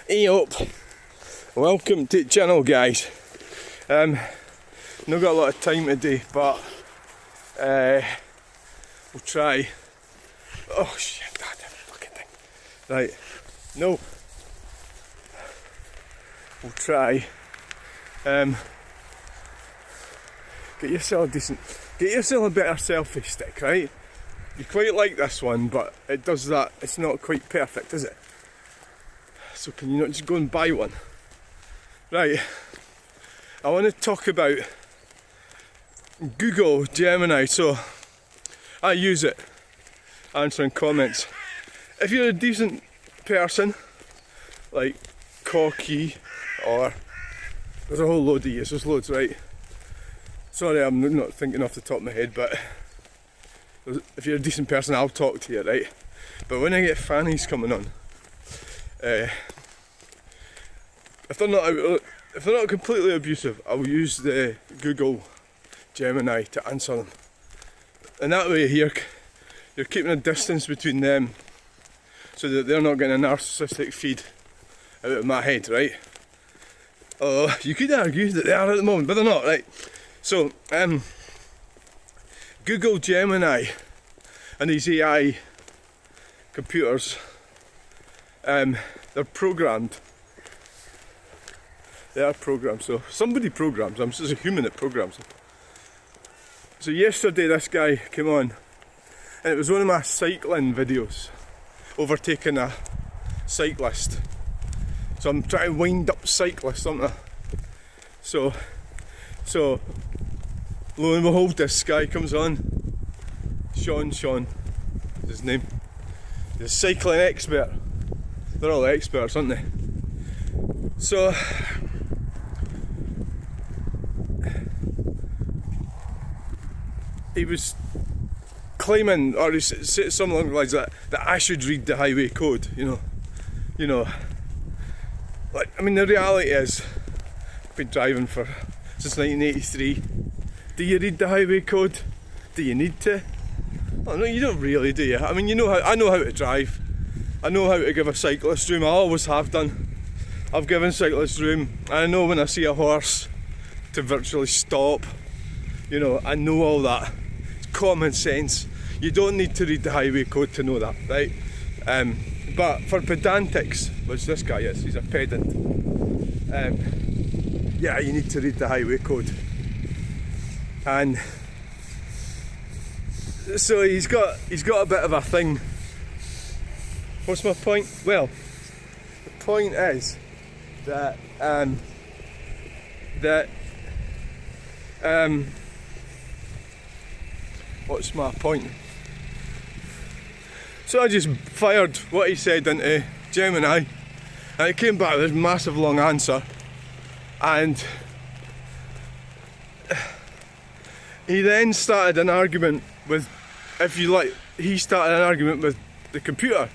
Hey up, welcome to the channel guys. Not got a lot of time today, but we'll try. Oh shit, that fucking thing. Right, no. We'll try. Get yourself a better selfie stick, right? You quite like this one, but it does that. It's not quite perfect, is it? So can you not just go and buy one? Right, I want to talk about Google Gemini. So I use it answering comments. If you're a decent person, like Cocky, or there's a whole load of you, there's loads, right? Sorry, I'm not thinking off the top of my head, but if you're a decent person, I'll talk to you, right? But when I get fannies coming on, if they're not completely abusive, I'll use the Google Gemini to answer them, and that way you're keeping a distance between them, so that they're not getting a narcissistic feed out of my head, right? Oh, you could argue that they are at the moment, but they're not, right? So, Google Gemini and these AI computers, they're programmed. They are programmed, so somebody programs them, so it's a human that programs them. So yesterday this guy came on, and it was one of my cycling videos, overtaking a cyclist. So I'm trying to wind up cyclists, aren't I? So lo and behold, this guy comes on, Sean is his name. He's a cycling expert. They're all experts, aren't they? So he was claiming, or he said something along the lines that I should read the highway code, you know. Like, I mean, the reality is, I've been driving since 1983. Do you read the highway code? Do you need to? Oh no, you don't really, do you? I mean, I know how to drive. I know how to give a cyclist room. I always have done. I've given cyclists room. I know when I see a horse to virtually stop. I know all that. It's common sense. You don't need to read the highway code to know that, right? But for pedantics, which this guy is, he's a pedant. Yeah, you need to read the highway code. And so he's got a bit of a thing. What's my point? Well, the point is that what's my point? So I just fired what he said into Gemini, and it came back with this massive long answer, and he then started an argument with, he started an argument with the computer.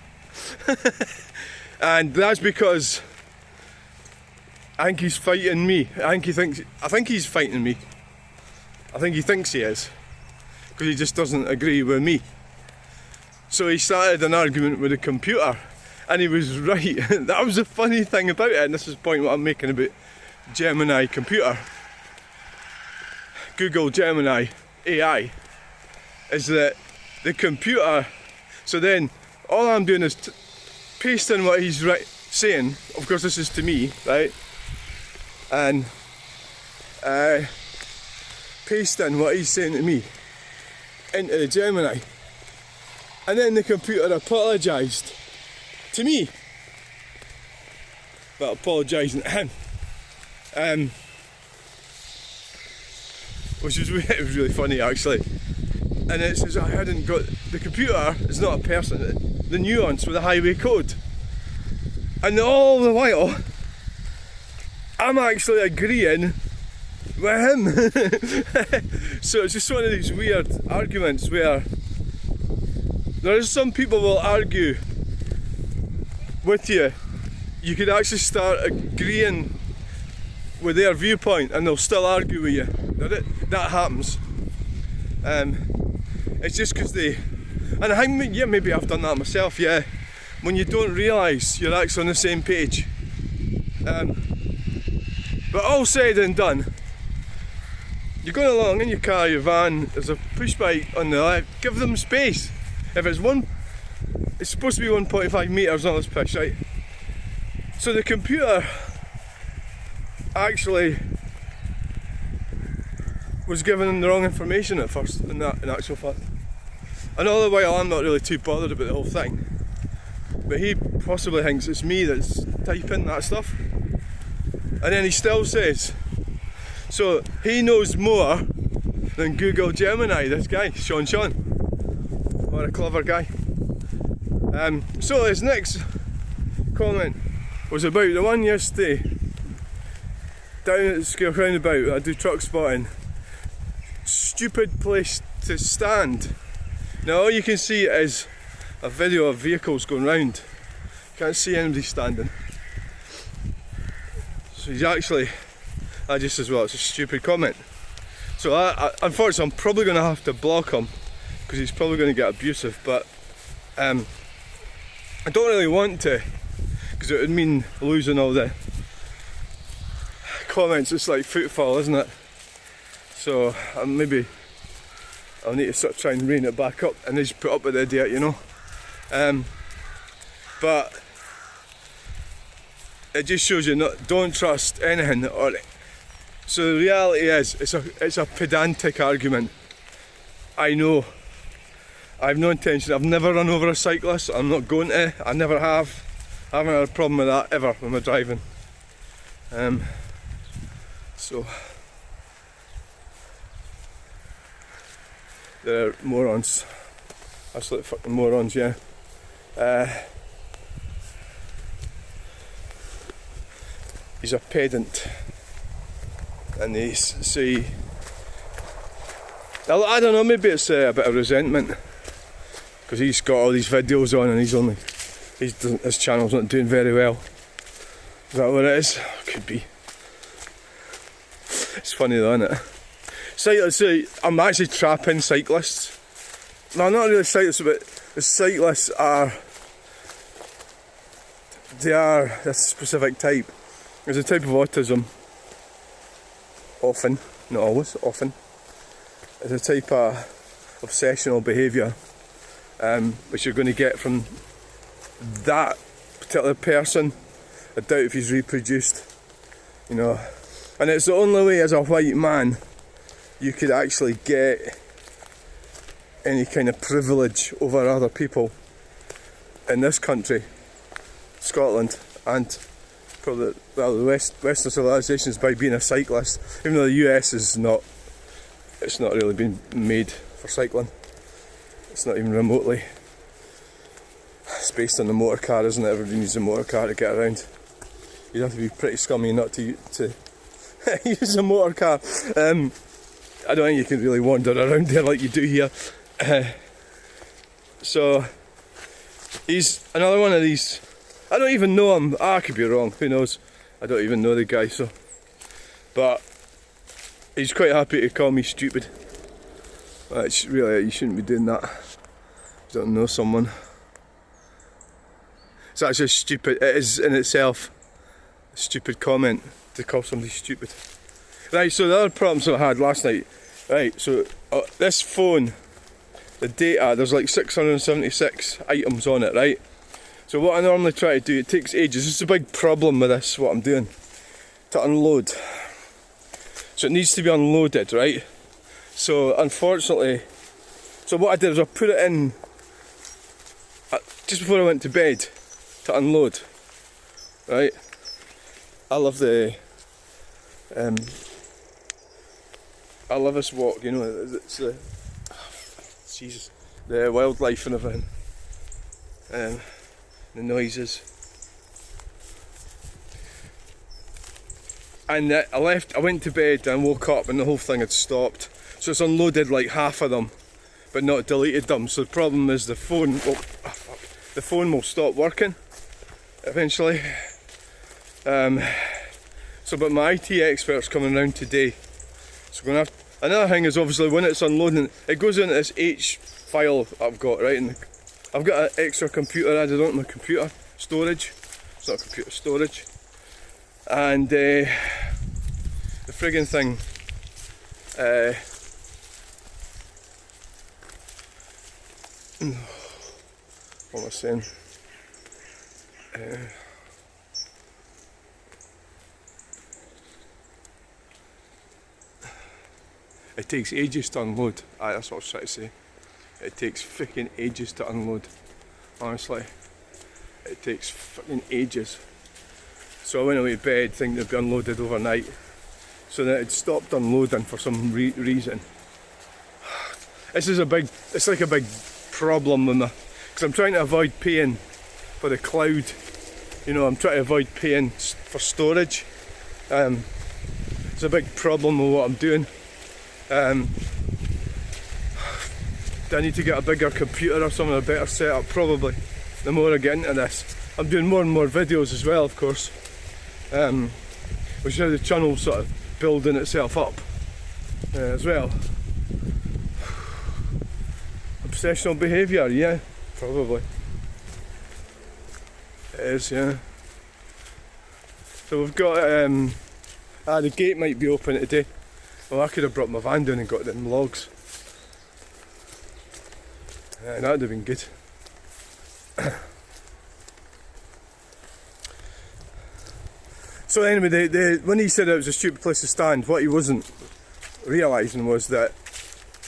And that's because I think he's fighting me. I think he's fighting me. I think he thinks he is, because he just doesn't agree with me. So he started an argument with the computer, and he was right. That was the funny thing about it, and this is the point what I'm making about Gemini computer. Google Gemini AI is that the computer, so then all I'm doing is pasting what he's saying. Of course, this is to me, right? And pasting what he's saying to me into the Gemini. And then the computer apologised to me. Well, apologising to him. Which was really funny, actually. And it says I hadn't got, the computer is not a person, the nuance with the highway code. And all the while, I'm actually agreeing with him. So it's just one of these weird arguments where there's some people will argue with you. You could actually start agreeing with their viewpoint and they'll still argue with you. That happens. It's just because and maybe I've done that myself, yeah. when you don't realise you're actually on the same page. But all said and done, you're going along in your car, your van, there's a push bike on the left, give them space. If it's supposed to be 1.5 metres on this push, right? So the computer actually was giving them the wrong information at first, in actual fact. And all the while I'm not really too bothered about the whole thing. But he possibly thinks it's me that's typing that stuff. And then he still says, so he knows more than Google Gemini, this guy, Sean. What a clever guy. So his next comment was about the one yesterday down at the Skeoch Roundabout. I do truck spotting. Stupid place to stand. Now all you can see is a video of vehicles going round. Can't see anybody standing. So he's actually, I just as well, it's a stupid comment. So I unfortunately I'm probably going to have to block him because he's probably going to get abusive, but I don't really want to because it would mean losing all the comments. It's like footfall, isn't it? So maybe I'll need to sort of try and rein it back up and just put up with the idiot, you know. But it just shows you don't trust anything. So the reality is, it's a pedantic argument. I know. I have no intention. I've never run over a cyclist. I'm not going to. I never have. I haven't had a problem with that ever when we're driving. So they're morons. Absolute fucking morons, yeah. He's a pedant, and they say, I don't know, maybe it's a bit of resentment because he's got all these videos on and his channel's not doing very well. Is that what it is? Could be. It's funny though, isn't it? So I'm actually trapping cyclists. No, not really cyclists, but the cyclists are a specific type. There's a type of autism, often, not always, often. There's a type of obsessional behaviour which you're going to get from that particular person. I doubt if he's reproduced, you know. And it's the only way as a white man you could actually get any kind of privilege over other people in this country, Scotland, and probably the Western civilization is by being a cyclist. Even though the US is not, it's not really been made for cycling. It's not even remotely. It's based on the motor car, isn't it? Everybody needs a motor car to get around. You'd have to be pretty scummy not to use a motor car. I don't think you can really wander around there like you do here. So he's another one of these. I don't even know him. I could be wrong. Who knows? I don't even know the guy. So, but he's quite happy to call me stupid. Which really, you shouldn't be doing that. You don't know someone. It's actually stupid. It is in itself a stupid comment to call somebody stupid. Right. So the other problems I had last night. Right. So this phone, the data, there's like 676 items on it. Right. So what I normally try to do, it takes ages. This is a big problem with this, what I'm doing, to unload. So it needs to be unloaded, right? So unfortunately, so what I did is I put it in just before I went to bed to unload, right? I love I love this walk, you know, it's the, Jesus, the wildlife and everything. The noises, and I went to bed and woke up and the whole thing had stopped. So it's unloaded like half of them, but not deleted them. So the problem is the phone will stop working eventually. But my IT expert's coming round today, so we're gonna have. Another thing is obviously when it's unloading, it goes into this H file I've got right in I've got an extra computer added onto my computer storage. It's not computer storage. And the friggin' thing, what am I saying? It takes ages to unload. Aye, that's what I was trying to say. It takes fucking ages to unload. Honestly. It takes fucking ages. So I went away to bed thinking it'd be unloaded overnight. So then it stopped unloading for some reason. This is it's like a big problem with me. Because I'm trying to avoid paying for the cloud. You know, I'm trying to avoid paying for storage. It's a big problem with what I'm doing. Do I need to get a bigger computer or something, a better setup? Probably. The more I get into this. I'm doing more and more videos as well, of course. Which is how the channel's sort of building itself up as well. Obsessional behaviour, yeah, probably. It is, yeah. So we've got, the gate might be open today. Well, I could have brought my van down and got them logs. That would have been good. So anyway, when he said it was a stupid place to stand, what he wasn't realising was that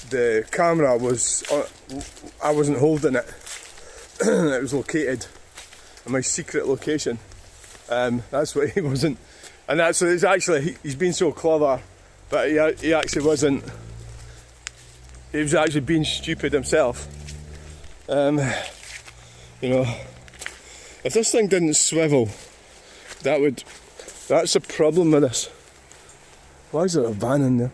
the camera was, I wasn't holding it. It was located in my secret location. That's what he wasn't. And that's what it's actually, he's been so clever, but he actually wasn't. He was actually being stupid himself. You know, if this thing didn't swivel, that's a problem with this. Why is there a van in there?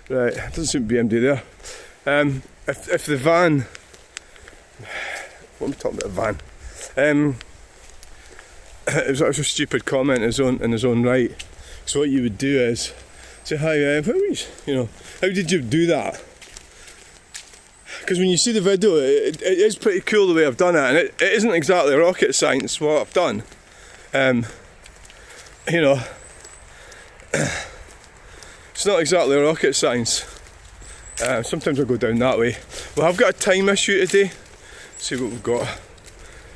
Right, it doesn't seem to be empty there. If the van, what am I talking about, a van? It was actually a stupid comment in his own right. So what you would do is say, hi, how did you do that? Because when you see the video, it is pretty cool the way I've done it, and it isn't exactly rocket science what I've done. You know, it's not exactly rocket science. Sometimes I go down that way. Well, I've got a time issue today. Let's see what we've got.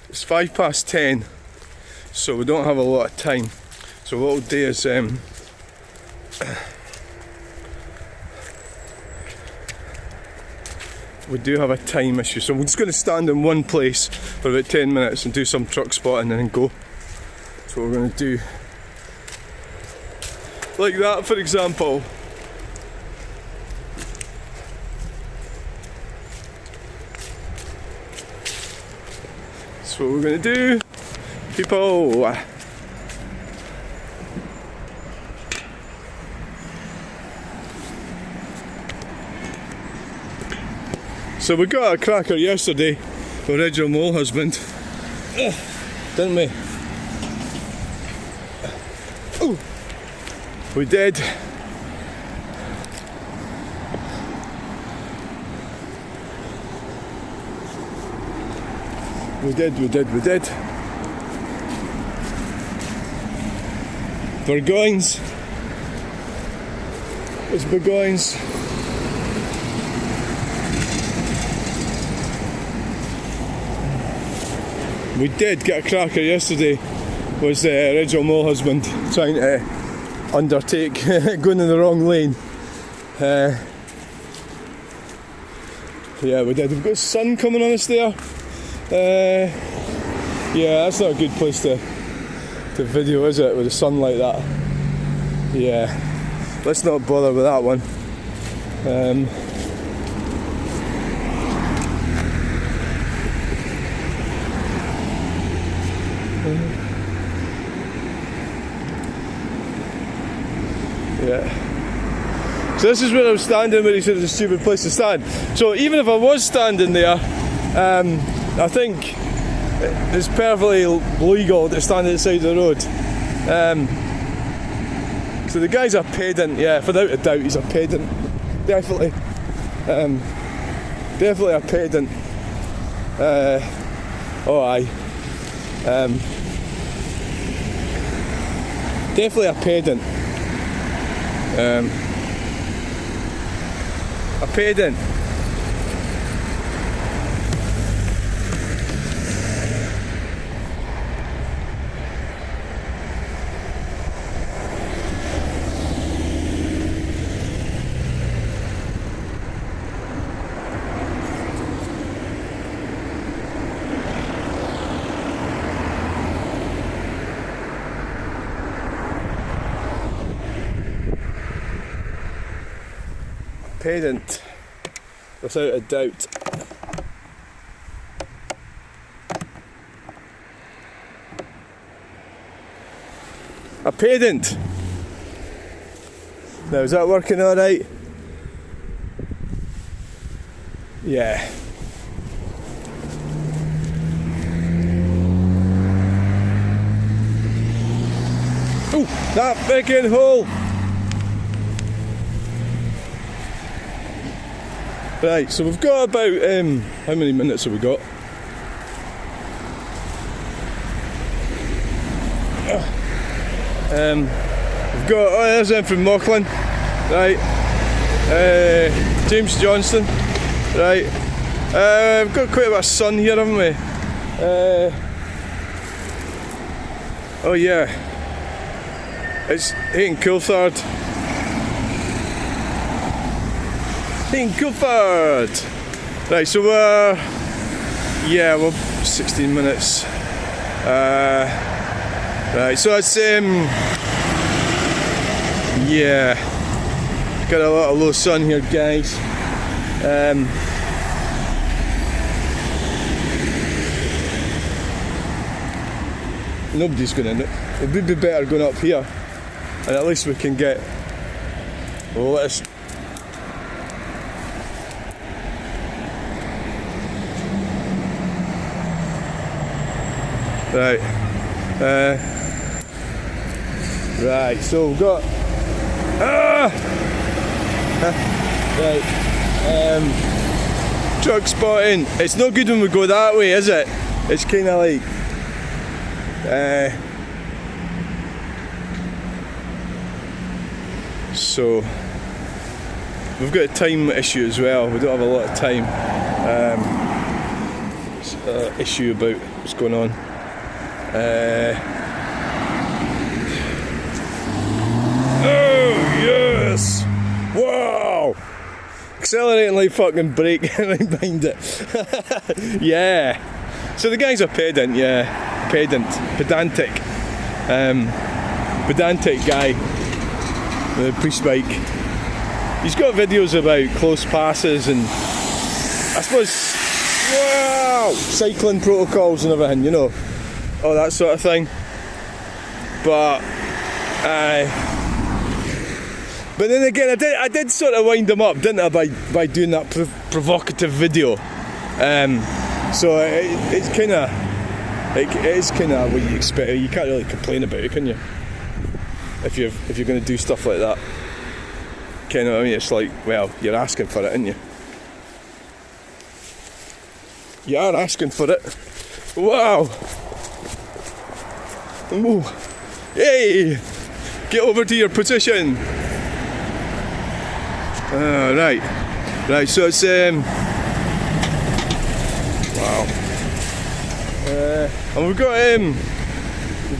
It's 10:05, so we don't have a lot of time. So what we'll do is we do have a time issue, so we're just going to stand in one place for about 10 minutes and do some truck spotting and then go. That's what we're going to do. Like that, for example. That's what we're going to do, people. So we got a cracker yesterday, original mole husband, didn't we? Ooh. We did. We did. Burgoynes. It's Burgoynes. We did get a cracker yesterday. Was the original mole husband trying to undertake going in the wrong lane. Yeah, we did. We've got sun coming on us there. Yeah, that's not a good place to video, is it, with the sun like that? Yeah, let's not bother with that one. Yeah. So this is where I'm standing, where he said it's a stupid place to stand. So even if I was standing there, I think it's perfectly legal to stand at the side of the road. So the guy's a pedant, yeah, without a doubt he's a pedant. Definitely. Definitely a pedant. Oh aye. Definitely a pedant. A pedant. Pedant, without a doubt. A pedant. Now, is that working all right? Yeah. Oh, that freaking hole! Right, so we've got about, how many minutes have we got? We've got, oh there's him from Mauchline, right, James Johnston, right, we've got quite a bit of sun here, haven't we? Oh yeah, it's Hayden Coulthard. Guildford. Right, so we're 16 minutes. Right, so it's got a lot of low sun here, guys. Nobody's going in it. It would be better going up here, and at least we can get. Well, let's. Right, right. So we've got right. Truck spotting. It's not good when we go that way, is it? It's kind of like so we've got a time issue as well. We don't have a lot of time. It's an issue about what's going on. Oh yes! Wow! Accelerating like fucking brake right behind it. Yeah. So the guy's a pedant, yeah. Pedantic. Pedantic guy. The push bike. He's got videos about close passes and I suppose cycling protocols and everything, you know. All that sort of thing, but then again, I did sort of wind him up, didn't I, by doing that provocative video. So it's kind of what you expect. You can't really complain about it, can you? If you're going to do stuff like that, kind of. I mean, it's like, well, you're asking for it, aren't you? You are asking for it. Wow. Ooh. Hey! Get over to your position! Right, so it's wow. And we've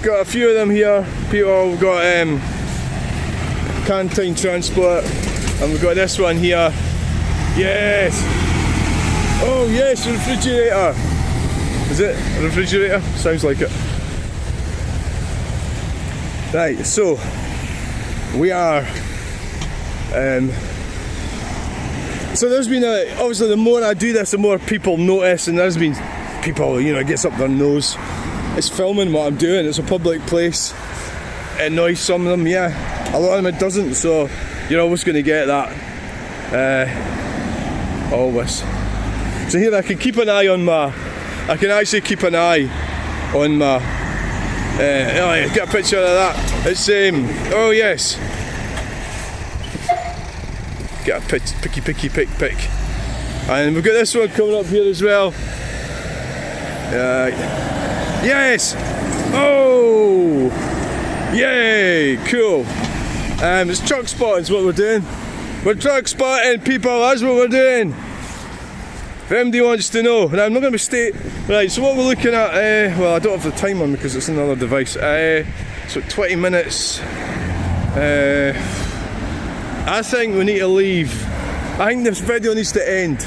got a few of them here. People, we've got canteen transport, and we've got this one here. Yes! Oh yes, a refrigerator! Is it a refrigerator? Sounds like it. Right, so we are. So there's been obviously the more I do this, the more people notice, and there's been people, you know, it gets up their nose. It's filming what I'm doing. It's a public place. It annoys some of them, yeah. A lot of them it doesn't. So you're always going to get that. Always. So here I can keep an eye on my. I can actually keep an eye on my. Oh, yeah, get a picture of that. It's oh yes. get a pick. And we've got this one coming up here as well. Yes! Oh! Yay! Cool. It's truck spotting is what we're doing. We're truck spotting, people, that's what we're doing. If anybody wants to know, and I'm not going to right, so what we're looking at, well, I don't have the time on because it's another device. So 20 minutes. I think we need to leave. I think this video needs to end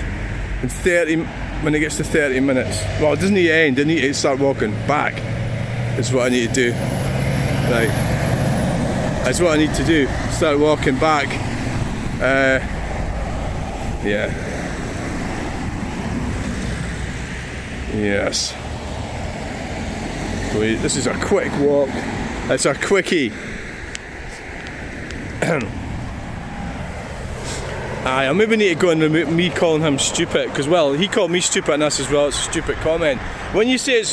in 30, when it gets to 30 minutes. Well, it doesn't need to end, I need to start walking back. Is what I need to do. Right. That's what I need to do. Start walking back. Yeah. Yes. This is a quick walk. It's a quickie. I maybe need to go and remove me calling him stupid, because, well, he called me stupid and that's as well, it's a stupid comment. When you say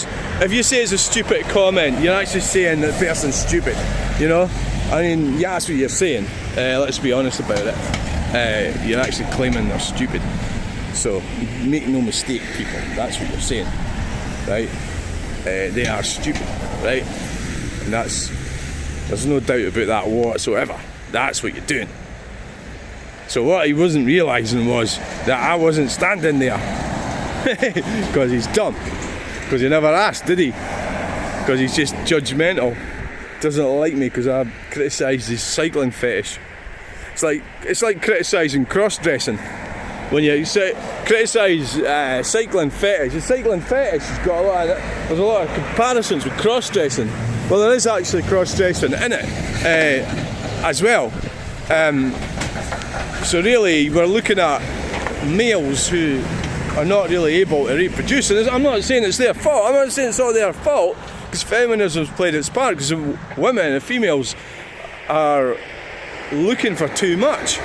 if you say it's a stupid comment, you're actually saying that the person's stupid, you know? I mean, yeah, that's what you're saying. Let's be honest about it. You're actually claiming they're stupid. So, make no mistake, people, that's what you're saying, right? They are stupid, right? And there's no doubt about that whatsoever. That's what you're doing. So what he wasn't realising was that I wasn't standing there. Because he's dumb. Because he never asked, did he? Because he's just judgmental. Doesn't like me because I criticised his cycling fetish. It's like criticising cross-dressing. When you criticise cycling fetish, the cycling fetish has got there's a lot of comparisons with cross-dressing. Well, there is actually cross-dressing in it as well. So really, we're looking at males who are not really able to reproduce. And I'm not saying it's their fault. I'm not saying it's all their fault, because feminism's played its part. Because women and females are looking for too much.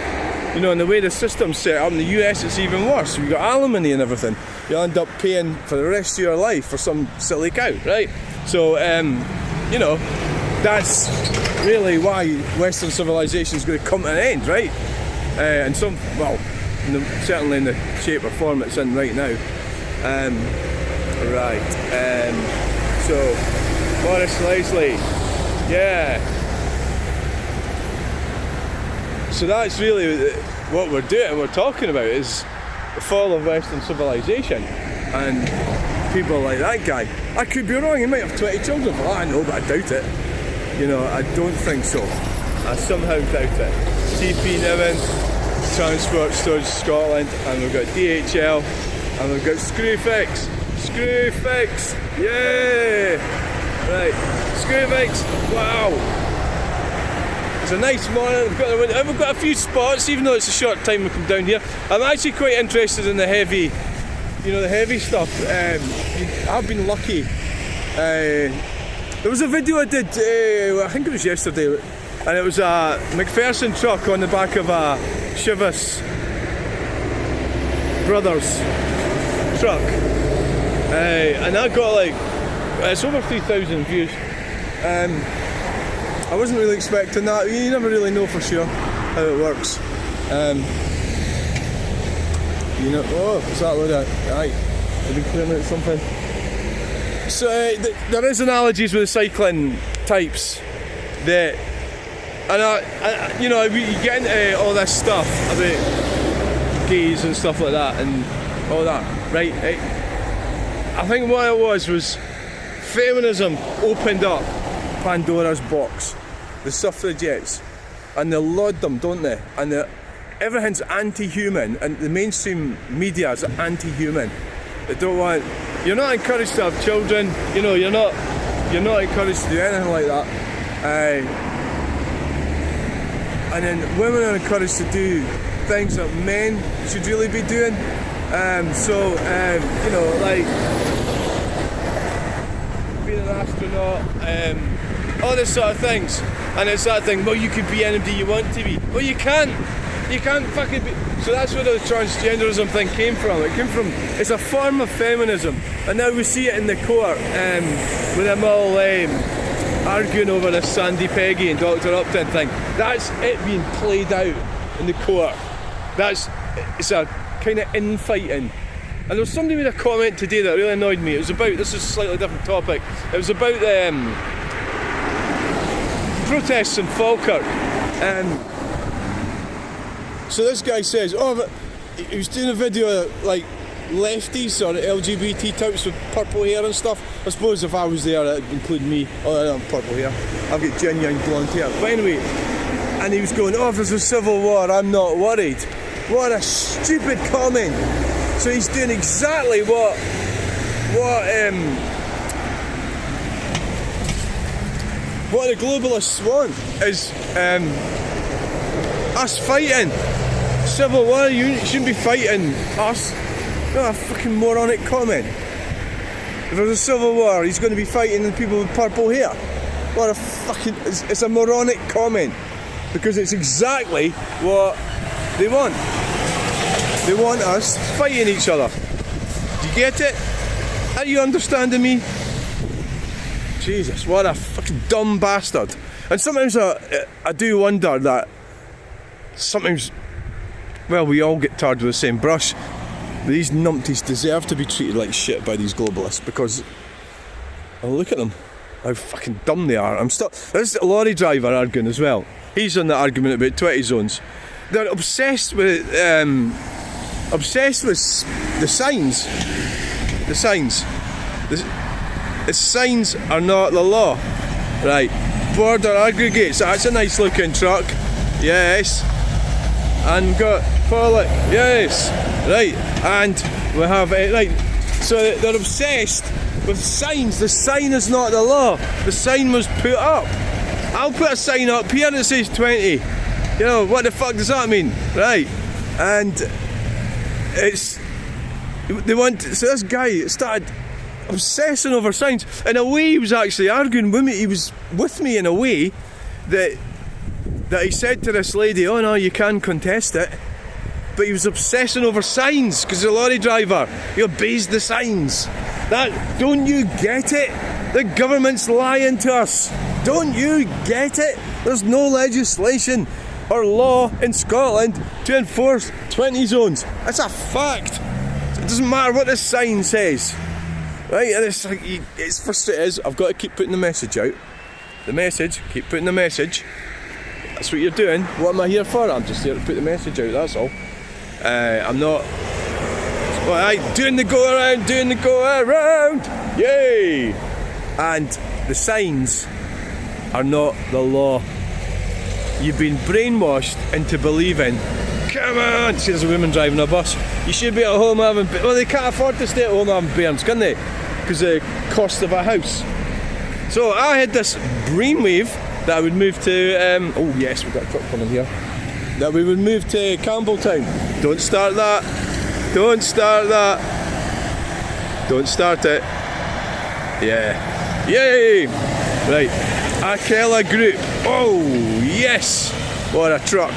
You know, and the way the system's set up in the US, it's even worse. You've got alimony and everything. You'll end up paying for the rest of your life for some silly cow, right? So, you know, that's really why Western civilization is going to come to an end, right? And certainly in the shape or form it's in right now. So, Boris Leslie, yeah. So that's really what we're doing, we're talking about, is the fall of Western civilization. And people like that guy, I could be wrong, he might have 20 children for all I know, but I doubt it. You know, I don't think so. I somehow doubt it. TP Niven, Transport Storage Scotland, and we've got DHL, and we've got Screwfix. Screwfix, yay! Right, Screwfix, wow! It's a nice morning, we've got a few spots, even though it's a short time we come down here. I'm actually quite interested in the heavy, the heavy stuff. I've been lucky. There was a video I did, I think it was yesterday, and it was a McPherson truck on the back of a Chivas Brothers truck. And I got it's over 3,000 views. I wasn't really expecting that. You never really know for sure how it works. Oh, what's that look at? Right, I've been clearing out something. So there is analogies with the cycling types that, and you get into all this stuff about gays and stuff like that and all that, right? I think what it was feminism opened up Pandora's box, the suffragettes, and they laud them, don't they? And everything's anti-human, and the mainstream media is anti-human. They don't want. You're not encouraged to have children. You're not encouraged to do anything like that. And then women are encouraged to do things that men should really be doing. Like being an astronaut, all this sort of things. And it's that thing, well, you could be anybody you want to be. Well, you can't. You can't fucking be. So that's where the transgenderism thing came from. It's a form of feminism. And now we see it in the court, with them all arguing over this Sandy Peggy and Dr. Upton thing. That's it being played out in the court. it's a kind of infighting. And there was somebody made a comment today that really annoyed me. It was about, this is a slightly different topic, it was about the protests in Falkirk. So this guy says, he was doing a video of, like, lefties or LGBT types with purple hair and stuff. I suppose if I was there, it would include me. Oh, I don't have purple hair. I've got genuine blonde hair. But anyway, and he was going, if there's a civil war, I'm not worried. What a stupid comment. So he's doing exactly what the globalists want, is us fighting. Civil war, you shouldn't be fighting us. What a fucking moronic comment. If there's a civil war, he's going to be fighting the people with purple hair. What a fucking... It's a moronic comment. Because it's exactly what they want. They want us fighting each other. Do you get it? Are you understanding me? Jesus, what a fucking dumb bastard. And sometimes I do wonder that sometimes, well, we all get tarred with the same brush. These numpties deserve to be treated like shit by these globalists, because look at them, how fucking dumb they are. There's a lorry driver arguing as well. He's on the argument about 20 zones. They're obsessed with the signs. The signs. The signs are not the law. Right. Border aggregates. That's a nice looking truck. Yes. And we've got Pollock. Yes. Right. And we have right. So they're obsessed with signs. The sign is not the law. The sign was put up. I'll put a sign up here that says 20. You know, what the fuck does that mean? Right. And so this guy started obsessing over signs. In a way, he was actually arguing with me. He was with me in a way that he said to this lady, oh no, you can contest it. But he was obsessing over signs because he's a lorry driver. He obeys the signs. Don't you get it? The government's lying to us. Don't you get it? There's no legislation or law in Scotland to enforce 20 zones. That's a fact. It doesn't matter what the sign says. Right, and it's like, it's frustrating. I've got to keep putting the message out. Keep putting the message. That's what you're doing. What am I here for? I'm just here to put the message out, that's all. I'm not... doing the go around, yay! And the signs are not the law. You've been brainwashed into believing, come on, see there's a woman driving a bus, you should be at home having... Well, they can't afford to stay at home having bairns, can they? Because of the cost of a house. So I had this brainwave that I would move to... oh yes, we've got a truck coming here. That we would move to Campbelltown. Don't start that. Don't start that. Don't start it. Yeah. Yay! Right. Akela Group. Oh, yes! What a truck.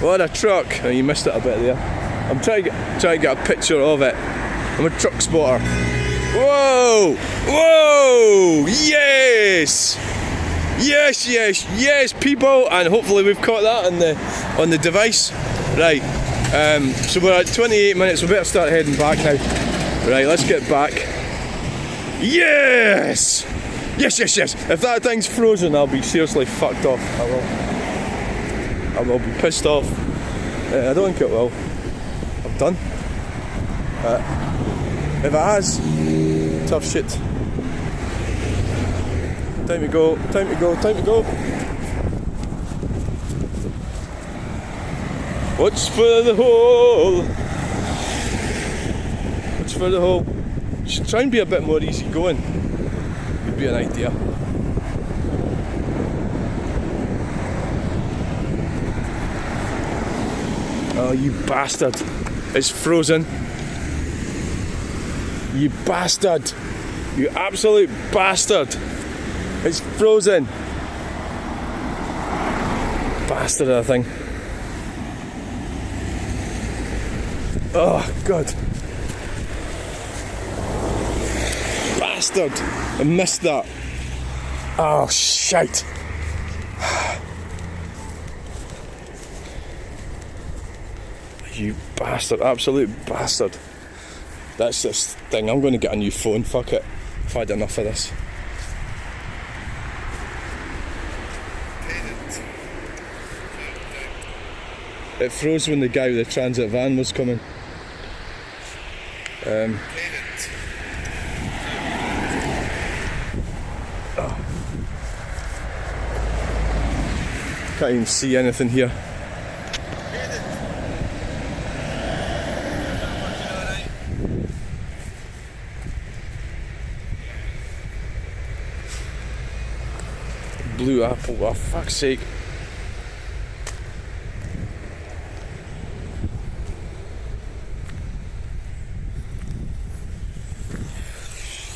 What a truck. Oh, you missed it a bit there. I'm trying to get a picture of it. I'm a truck spotter. Whoa! Whoa! Yes! Yes, yes, yes, people, and hopefully we've caught that on the device. Right, so we're at 28 minutes, we better start heading back now. Right, let's get back. Yes! Yes, yes, yes. If that thing's frozen, I'll be seriously fucked off. I will be pissed off. I don't think it will. I'm done. If it has, tough shit. Time to go, time to go, time to go. Watch for the hole. Watch for the hole. Should try and be a bit more easy going. Would be an idea. Oh, you bastard. It's frozen. You bastard. You absolute bastard. It's frozen. Bastard of a thing. Oh, God. Bastard. I missed that. Oh, shite. You bastard, absolute bastard. That's this thing. I'm going to get a new phone, fuck it. I've had enough of this. It froze when the guy with the transit van was coming. Can't even see anything here. Blue apple, oh fuck's sake.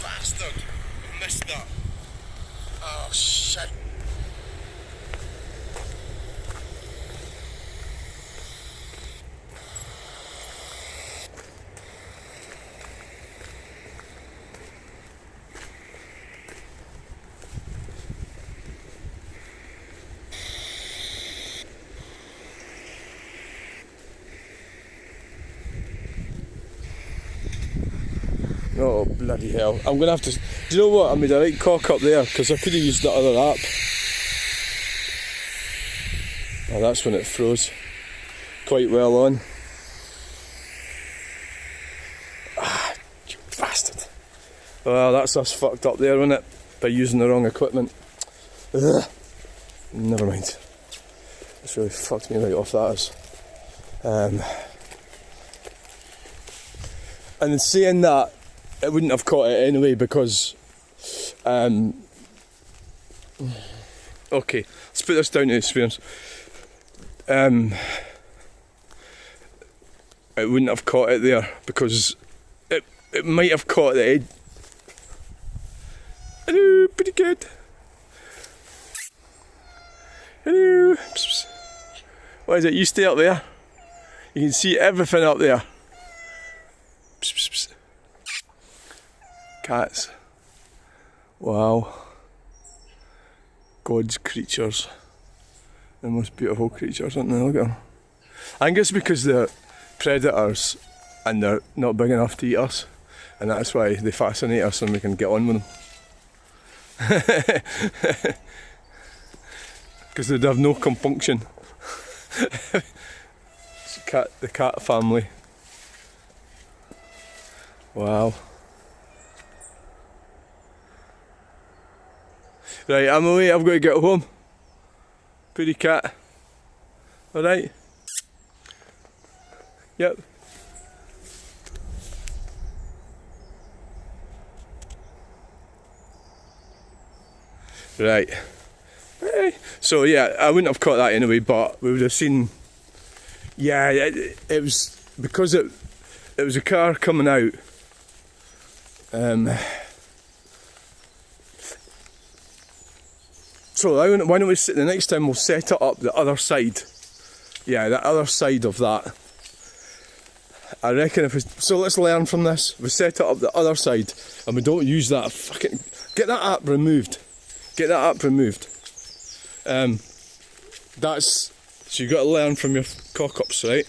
Bastard! I missed that. Oh shit. Oh bloody hell, I'm going to have to... Do you know what, I made a right cock up there because I could have used the other app. Oh, that's when it froze quite well on. Ah, you bastard. Well, that's us fucked up there, isn't it? By using the wrong equipment. Ugh. Never mind. It's really fucked me right off, that is. And in saying that, it wouldn't have caught it anyway because okay, let's put this down to experience. It wouldn't have caught it there because it might have caught the head. Hello, pretty good. Hello. What is it? You stay up there. You can see everything up there. Cats. Wow. God's creatures. The most beautiful creatures, aren't they? Look at them. I think it's because they're predators and they're not big enough to eat us, and that's why they fascinate us and we can get on with them. Because they'd have no compunction. It's the cat family. Wow. Right, I'm away, I've got to get home. Pretty cat. Alright? Yep. Right. So yeah, I wouldn't have caught that anyway, but we would have seen... Yeah, it was... Because it was a car coming out. So why don't we the next time we'll set it up the other side. Yeah, the other side of that. I reckon so let's learn from this. We set it up the other side and we don't use that fucking... Get that app removed. Get that app removed. That's... So you've got to learn from your cock-ups, right?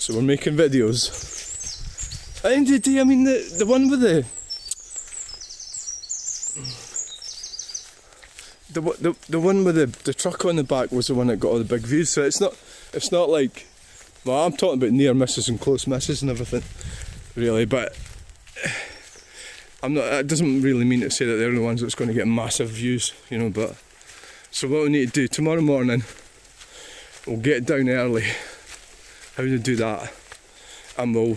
So we're making videos. At the end of the day, I mean, the one with the one with the truck on the back was the one that got all the big views. So it's not like, well, I'm talking about near misses and close misses and everything, really. But I'm not. That doesn't really mean to say that they're the ones that's going to get massive views, you know. But so what we need to do tomorrow morning, we'll get down early. How to do that, and we'll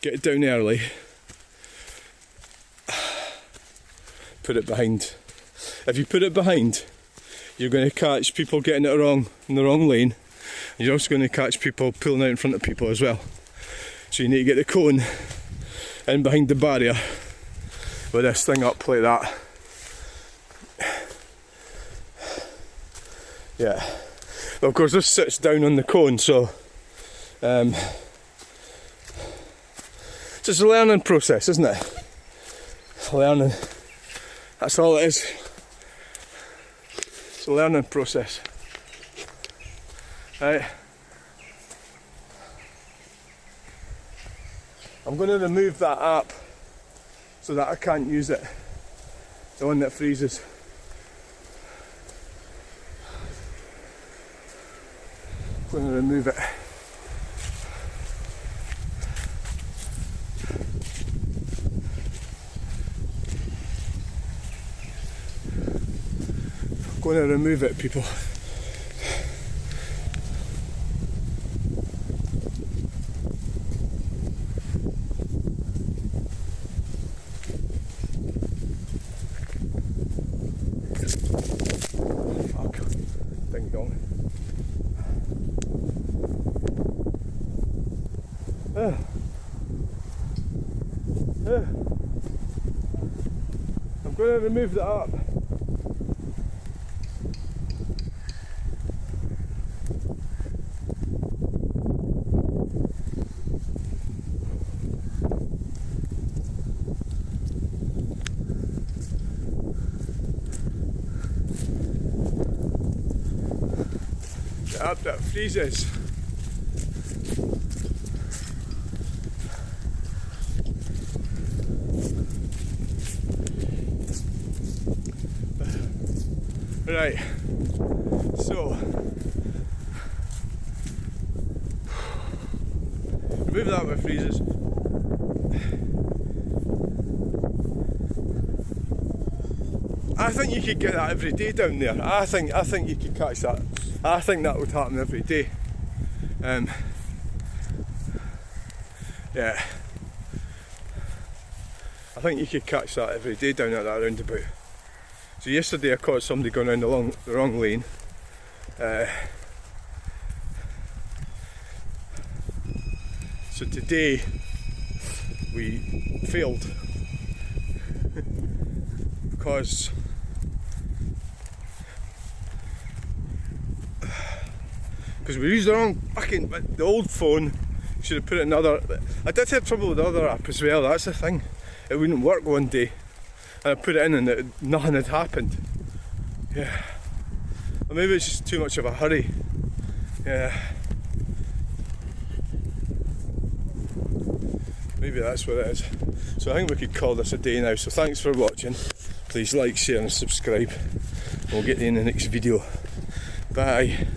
get it down early, put it behind. If you put it behind, you're going to catch people getting it wrong in the wrong lane, and you're also going to catch people pulling out in front of people as well. So you need to get the cone in behind the barrier with this thing up like that. Yeah. Well, of course this sits down on the cone, so it's just a learning process, isn't it? Learning That's all it is. It's a learning process. Right. I'm going to remove that app so that I can't use it. The one that freezes. I'm going to remove it. I'm going to remove it, people. Ding dong. I'm going to remove that up. The app that freezes. Right, so remove that with freezes. I think you could get that every day down there. I think you could catch that. I think that would happen every day. Yeah, I think you could catch that every day down at that roundabout. So yesterday I caught somebody going down the wrong lane. So today we failed because we used the wrong fucking, the old phone. Should have put it in another. I did have trouble with the other app as well. That's the thing. It wouldn't work one day. And I put it in and nothing had happened. Yeah. Or maybe it's just too much of a hurry. Yeah. Maybe that's what it is. So I think we could call this a day now. So thanks for watching. Please like, share and subscribe. We'll get you in the next video. Bye.